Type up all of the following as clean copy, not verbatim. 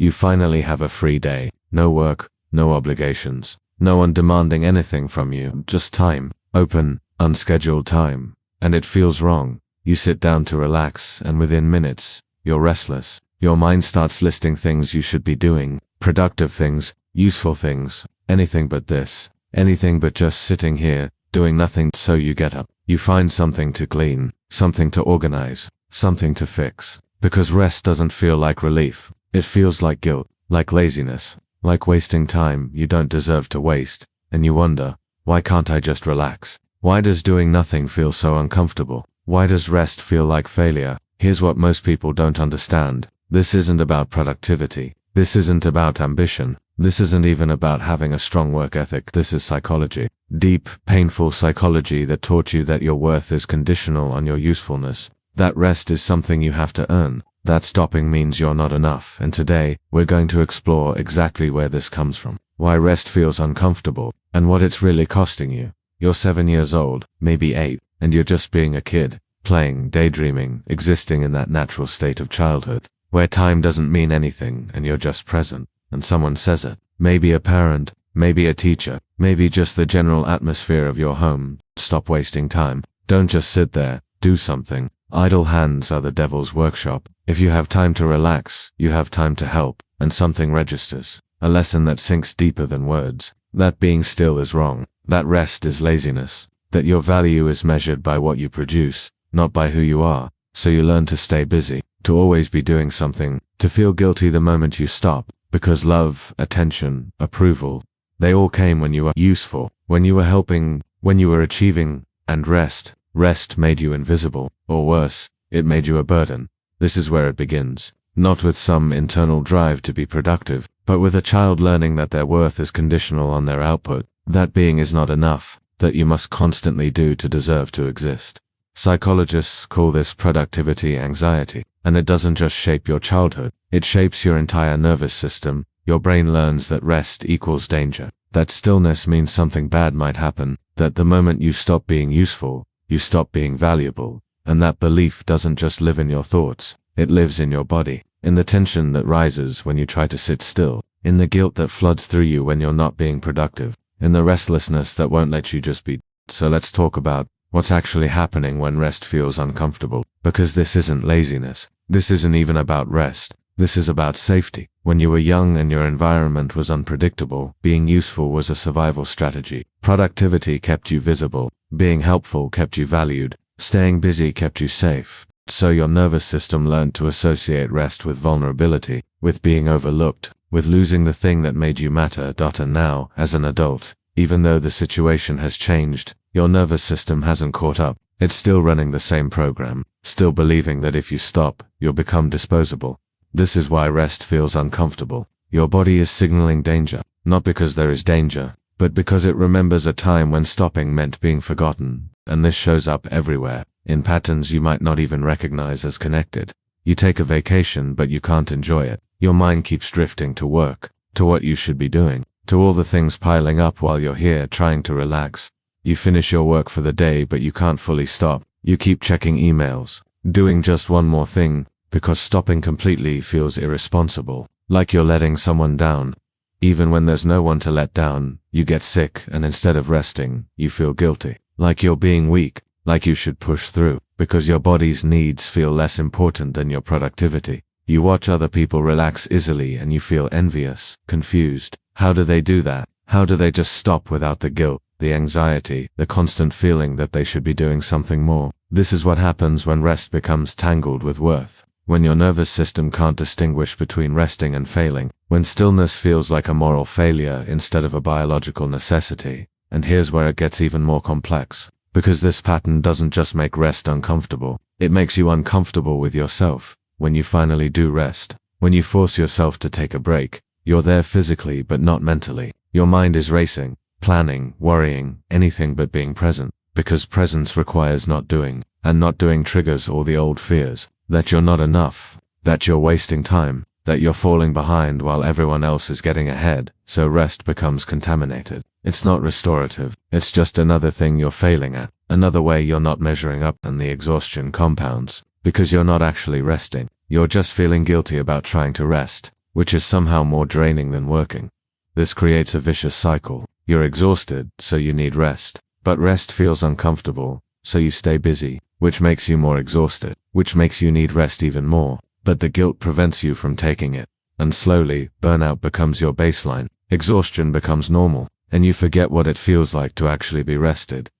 You finally have a free day. No work, no obligations. No one demanding anything from you, just time. Open, unscheduled time. And it feels wrong. You sit down to relax, and within minutes, you're restless. Your mind starts listing things you should be doing, productive things, useful things, anything but this, anything but just sitting here, doing nothing. So you get up. You find something to clean, something to organize, something to fix. Because rest doesn't feel like relief. It feels like guilt, like laziness, like wasting time you don't deserve to waste. And you wonder, why can't I just relax? Why does doing nothing feel so uncomfortable? Why does rest feel like failure? Here's what most people don't understand. This isn't about productivity. This isn't about ambition. This isn't even about having a strong work ethic. This is psychology. Deep, painful psychology that taught you that your worth is conditional on your usefulness. That rest is something you have to earn. That stopping means you're not enough. And today, we're going to explore exactly where this comes from. Why rest feels uncomfortable, and what it's really costing you. You're 7 years old, maybe 8, and you're just being a kid. Playing, daydreaming, existing in that natural state of childhood, where time doesn't mean anything and you're just present, and someone says it. Maybe a parent, maybe a teacher, maybe just the general atmosphere of your home. Stop wasting time. Don't just sit there, do something. Idle hands are the devil's workshop. If you have time to relax, you have time to help, and something registers. A lesson that sinks deeper than words. That being still is wrong. That rest is laziness. That your value is measured by what you produce, not by who you are. So you learn to stay busy, to always be doing something, to feel guilty the moment you stop, because love, attention, approval, they all came when you were useful, when you were helping, when you were achieving. And rest made you invisible, or worse, it made you a burden. This is where it begins, not with some internal drive to be productive, but with a child learning that their worth is conditional on their output, that being is not enough, that you must constantly do to deserve to exist. Psychologists call this productivity anxiety, and it doesn't just shape your childhood, it shapes your entire nervous system. Your brain learns that rest equals danger, that stillness means something bad might happen, that the moment you stop being useful, you stop being valuable, and that belief doesn't just live in your thoughts, it lives in your body, in the tension that rises when you try to sit still, in the guilt that floods through you when you're not being productive, in the restlessness that won't let you just be. So let's talk about what's actually happening when rest feels uncomfortable, because this isn't laziness. This isn't even about rest. This is about safety. When you were young and your environment was unpredictable, being useful was a survival strategy. Productivity kept you visible. Being helpful kept you valued. Staying busy kept you safe. So your nervous system learned to associate rest with vulnerability, with being overlooked, with losing the thing that made you matter. And now, as an adult, even though the situation has changed, your nervous system hasn't caught up. It's still running the same program, still believing that if you stop, you'll become disposable. This is why rest feels uncomfortable. Your body is signaling danger, not because there is danger, but because it remembers a time when stopping meant being forgotten. And this shows up everywhere, in patterns you might not even recognize as connected. You take a vacation but you can't enjoy it. Your mind keeps drifting to work, to what you should be doing, to all the things piling up while you're here trying to relax. You finish your work for the day but you can't fully stop. You keep checking emails, doing just one more thing, because stopping completely feels irresponsible, like you're letting someone down. Even when there's no one to let down, you get sick, and instead of resting, you feel guilty, like you're being weak, like you should push through, because your body's needs feel less important than your productivity. You watch other people relax easily and you feel envious, confused. How do they do that? How do they just stop without the guilt, the anxiety, the constant feeling that they should be doing something more? This is what happens when rest becomes tangled with worth. When your nervous system can't distinguish between resting and failing, when stillness feels like a moral failure instead of a biological necessity. And here's where it gets even more complex, because this pattern doesn't just make rest uncomfortable, it makes you uncomfortable with yourself. When you finally do rest, when you force yourself to take a break, you're there physically but not mentally. Your mind is racing, planning, worrying, anything but being present, because presence requires not doing, and not doing triggers all the old fears. That you're not enough, that you're wasting time, that you're falling behind while everyone else is getting ahead, so rest becomes contaminated. It's not restorative, it's just another thing you're failing at, another way you're not measuring up, and the exhaustion compounds, because you're not actually resting, you're just feeling guilty about trying to rest. which is somehow more draining than working. This creates a vicious cycle. You're exhausted, so you need rest. But rest feels uncomfortable, so you stay busy, which makes you more exhausted, which makes you need rest even more. But the guilt prevents you from taking it. And slowly, burnout becomes your baseline. Exhaustion becomes normal, and you forget what it feels like to actually be rested.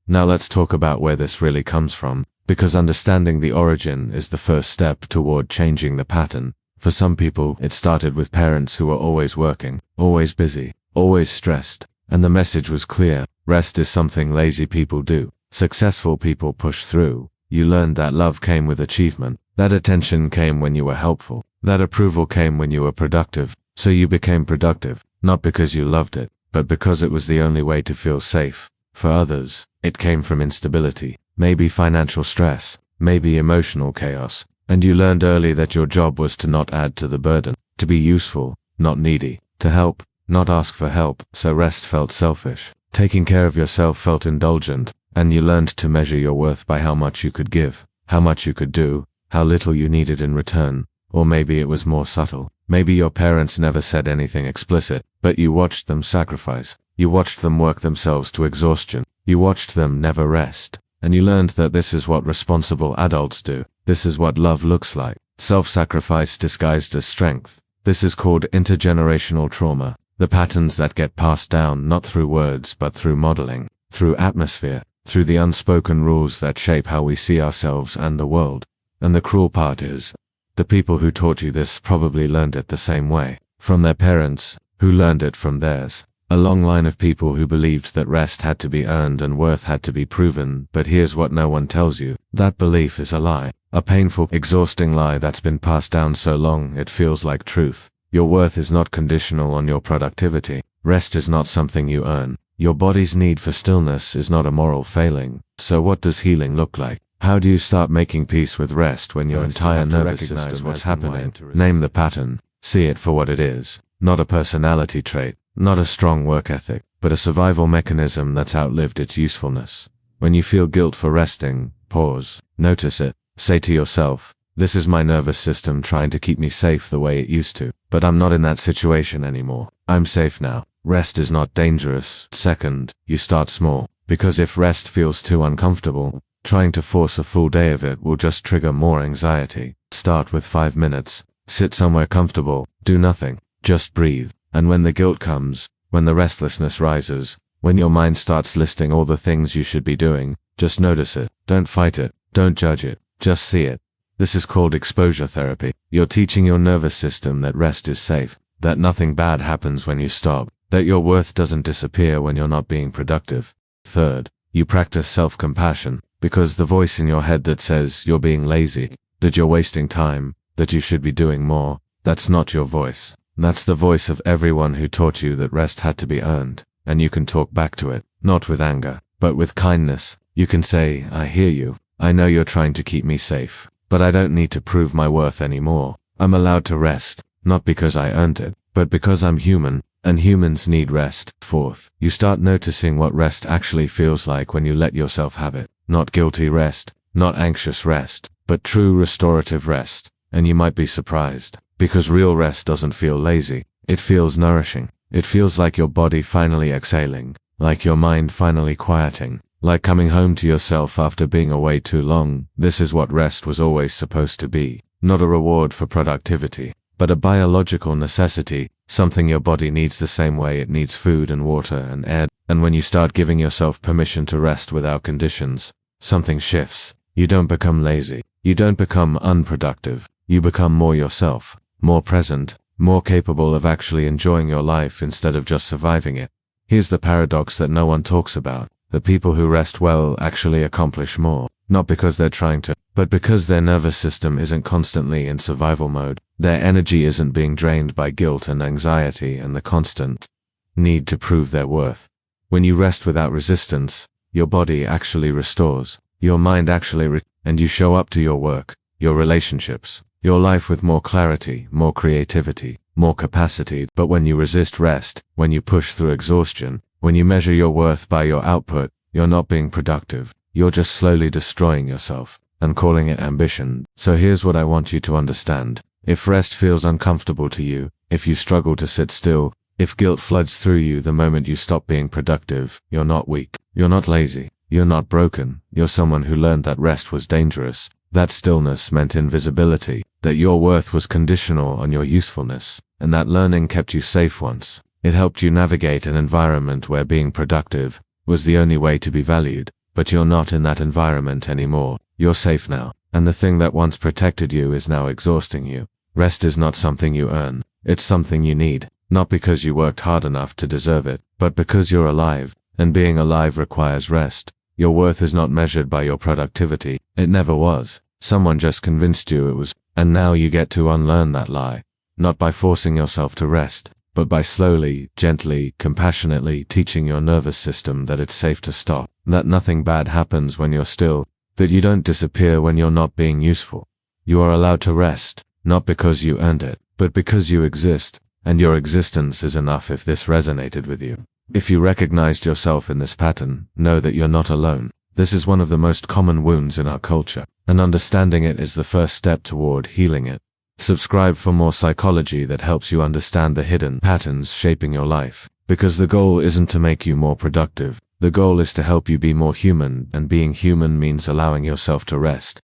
Now let's talk about where this really comes from, because understanding the origin is the first step toward changing the pattern. For some people, it started with parents who were always working, always busy, always stressed, and the message was clear: rest is something lazy people do. Successful people push through. You learned that love came with achievement, that attention came when you were helpful, that approval came when you were productive. So you became productive, not because you loved it, but because it was the only way to feel safe. For others, it came from instability, maybe financial stress, maybe emotional chaos, and you learned early that your job was to not add to the burden, to be useful, not needy, to help, not ask for help. So rest felt selfish, taking care of yourself felt indulgent, and you learned to measure your worth by how much you could give, how much you could do, how little you needed in return. Or maybe it was more subtle. Maybe your parents never said anything explicit, but you watched them sacrifice. You watched them work themselves to exhaustion. You watched them never rest. And you learned that this is what responsible adults do. This is what love looks like. Self-sacrifice disguised as strength. This is called intergenerational trauma. The patterns that get passed down not through words but through modeling, through atmosphere, through the unspoken rules that shape how we see ourselves and the world. And the cruel part is, the people who taught you this probably learned it the same way, from their parents, who learned it from theirs. A long line of people who believed that rest had to be earned and worth had to be proven. But here's what no one tells you: that belief is a lie. A painful, exhausting lie that's been passed down so long it feels like truth. Your worth is not conditional on your productivity. Rest is not something you earn. Your body's need for stillness is not a moral failing. So what does healing look like? How do you start making peace with rest when your entire nervous system has what's happening? Name the pattern. See it for what it is. Not a personality trait, not a strong work ethic, but a survival mechanism that's outlived its usefulness. When you feel guilt for resting, pause, notice it, say to yourself, this is my nervous system trying to keep me safe the way it used to, but I'm not in that situation anymore. I'm safe now. Rest is not dangerous. Second, you start small, because if rest feels too uncomfortable, trying to force a full day of it will just trigger more anxiety. Start with 5 minutes. Sit somewhere comfortable. Do nothing. Just breathe. And when the guilt comes, when the restlessness rises, when your mind starts listing all the things you should be doing, just notice it. Don't fight it. Don't judge it. Just see it. This is called exposure therapy. You're teaching your nervous system that rest is safe, that nothing bad happens when you stop, that your worth doesn't disappear when you're not being productive. Third, you practice self-compassion. Because the voice in your head that says you're being lazy, that you're wasting time, that you should be doing more, that's not your voice. That's the voice of everyone who taught you that rest had to be earned. And you can talk back to it, not with anger, but with kindness. You can say, I hear you. I know you're trying to keep me safe, but I don't need to prove my worth anymore. I'm allowed to rest, not because I earned it, but because I'm human, and humans need rest. Fourth, you start noticing what rest actually feels like when you let yourself have it. Not guilty rest, not anxious rest, but true restorative rest. And you might be surprised, because real rest doesn't feel lazy. It feels nourishing. It feels like your body finally exhaling, like your mind finally quieting, like coming home to yourself after being away too long. This is what rest was always supposed to be. Not a reward for productivity, but a biological necessity, something your body needs the same way it needs food and water and air. And when you start giving yourself permission to rest without conditions, something shifts. You don't become lazy. You don't become unproductive. You become more yourself, more present, more capable of actually enjoying your life instead of just surviving it. Here's the paradox that no one talks about. The people who rest well actually accomplish more, not because they're trying to, but because their nervous system isn't constantly in survival mode. Their energy isn't being drained by guilt and anxiety and the constant need to prove their worth. When you rest without resistance, your body actually restores, your mind actually and you show up to your work, your relationships, your life with more clarity, more creativity, more capacity. But when you resist rest, when you push through exhaustion, when you measure your worth by your output, you're not being productive. You're just slowly destroying yourself and calling it ambition. So here's what I want you to understand. If rest feels uncomfortable to you, if you struggle to sit still, if guilt floods through you the moment you stop being productive, you're not weak. You're not lazy. You're not broken. You're someone who learned that rest was dangerous. That stillness meant invisibility. That your worth was conditional on your usefulness. And that learning kept you safe once. It helped you navigate an environment where being productive was the only way to be valued. But you're not in that environment anymore. You're safe now. And the thing that once protected you is now exhausting you. Rest is not something you earn. It's something you need. Not because you worked hard enough to deserve it, but because you're alive. And being alive requires rest. Your worth is not measured by your productivity. It never was. Someone just convinced you it was. And now you get to unlearn that lie. Not by forcing yourself to rest, but by slowly, gently, compassionately teaching your nervous system that it's safe to stop. That nothing bad happens when you're still. That you don't disappear when you're not being useful. You are allowed to rest, not because you earned it, but because you exist. And your existence is enough if this resonated with you. If you recognized yourself in this pattern, know that you're not alone. This is one of the most common wounds in our culture, and understanding it is the first step toward healing it. Subscribe for more psychology that helps you understand the hidden patterns shaping your life. Because the goal isn't to make you more productive. The goal is to help you be more human, and being human means allowing yourself to rest.